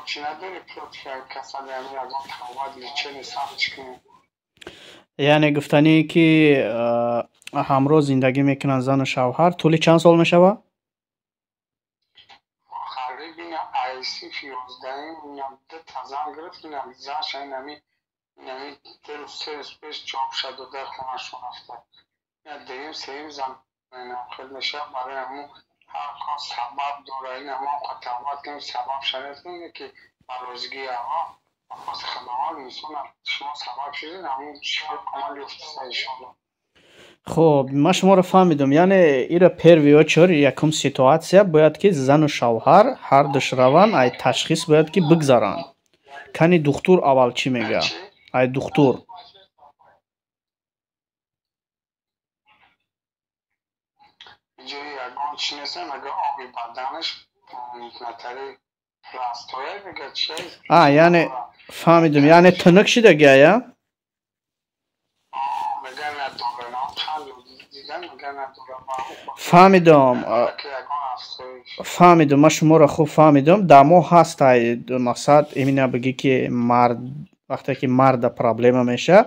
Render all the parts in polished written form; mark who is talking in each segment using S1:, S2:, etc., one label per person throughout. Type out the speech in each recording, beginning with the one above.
S1: چی نداری پروت کسل یعنی اگه تقوید لیچه نیستم چی کنی؟
S2: یعنی گفتنی که همراه زندگی میکنن زن و شوهر طول چند سال میشوه؟
S1: خریب این ایسی 15 اینم ده تزن گرفت اینم زنش اینمی دل سرس پیش جاب شد و در خونشون افتاد یا دیم سیم زن اینم خیلی میشه برای همون هر کار سبب داره این همون قطعات کنیم سبب شرط کنیم که بروزگی هوا خواست خدمات میسونم شما سبب شدین همون شهر کمال افتاد ایشالله.
S2: خب ما شما رو فهمیدم، یعنی ایره پیروی چور یکم سیتواتسیا باید که زن و شوهر هر دوش روان ای تشخیص باید که بگذارن. کنی دکتر اول چی میگه؟
S1: چی؟
S2: ای دکتر
S1: اینجوری یکان چی نیستن اگه آبی بدنش نتری پلاستویه میگه چی؟
S2: یعنی فهمیدم، یعنی تنک شده گه یا؟
S1: میگه نداره نه چند دیدن میگه نداره
S2: فهمیدم
S1: که یکان افزایش
S2: فهمیدم، ما شما رو خوب فهمیدم. در ما هست ای مقصد امینه بگی که مرد وقتی که مرد پرابلم میشه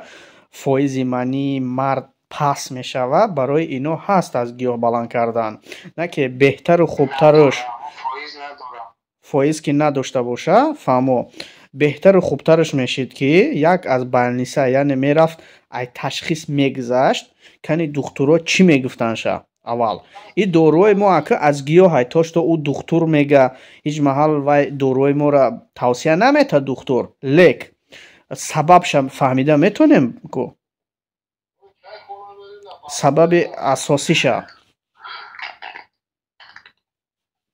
S2: فایز منی مرد پس میشوه، برای اینو هست از گیاه بلند کردن، نه که بهتر و خوبترش
S1: فایز نداره
S2: فایز که نداشته باشه. فهمو بهتر و خوبترش میشید که یک از برنیسه یعنی میرفت ای تشخیص میگذشت کنی دکترها چی میگفتن شه اول این دوروی ما اکه از گیاه های تاشت او دکتر میگه هیچ محل وای دوروی ما را توصیه نمیته دکتر، لیک سببش فهمیده میتونیم کو سبب اساسیشه.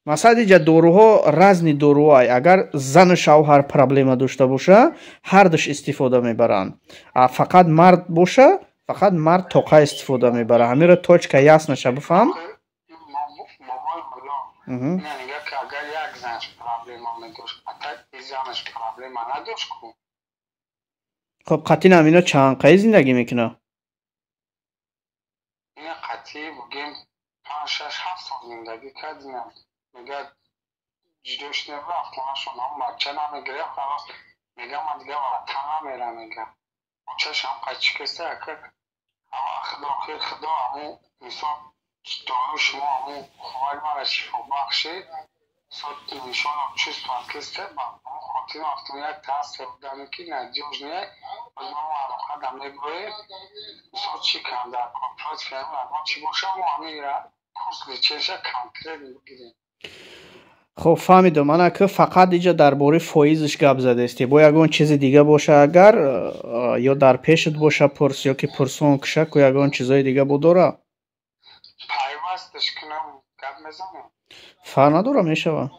S2: مثلا اینجا دوروها رزنی دوروهای اگر زن و شوهر پرابلم داشته باشه هر دوش استفاده میبرن، فقط مرد باشه فقط مرد توقع استفاده میبره. همین را توچ که یاس نشه بفهم.
S1: مامان بلا نه نگه که اگر یک زنش پرابلم هم نداشت حتی زنش پرابلم هم نداشت کن
S2: خب قطعی نمینا چند قیه زندگی میکنه؟
S1: این قطعی بگیم 5-6-7 سال زندگی کردیم میگه جدوش نرفت خونهشون هم بچه نمیگیره خلاص میگه من دیگه وطن نمیره میگه بچهش هم قچی کسته که خدا خیر خدا همون مثال دارو شما همون خواه من شفا بخشید صد نشان هم چیز پاکسته با همون خاطر افتون یک تحصیل بودن که نجیوش نیه از ما علاقه دم نگوه مثال چی کم در کامپرات فرم اما چی باشه همون همه را کورس لیچهشه کانکرد بگیریم.
S2: خب فهمیدم من که فقط اینجا درباره فایزش گپ زده استی، با یگان چیز دیگه باشه اگر یا در پیشت باشه پرس یا که پرسون کشک و یگان چیزای دیگه بوداره
S1: پیوستش کنم گپ میزنم
S2: فر نداره میشوه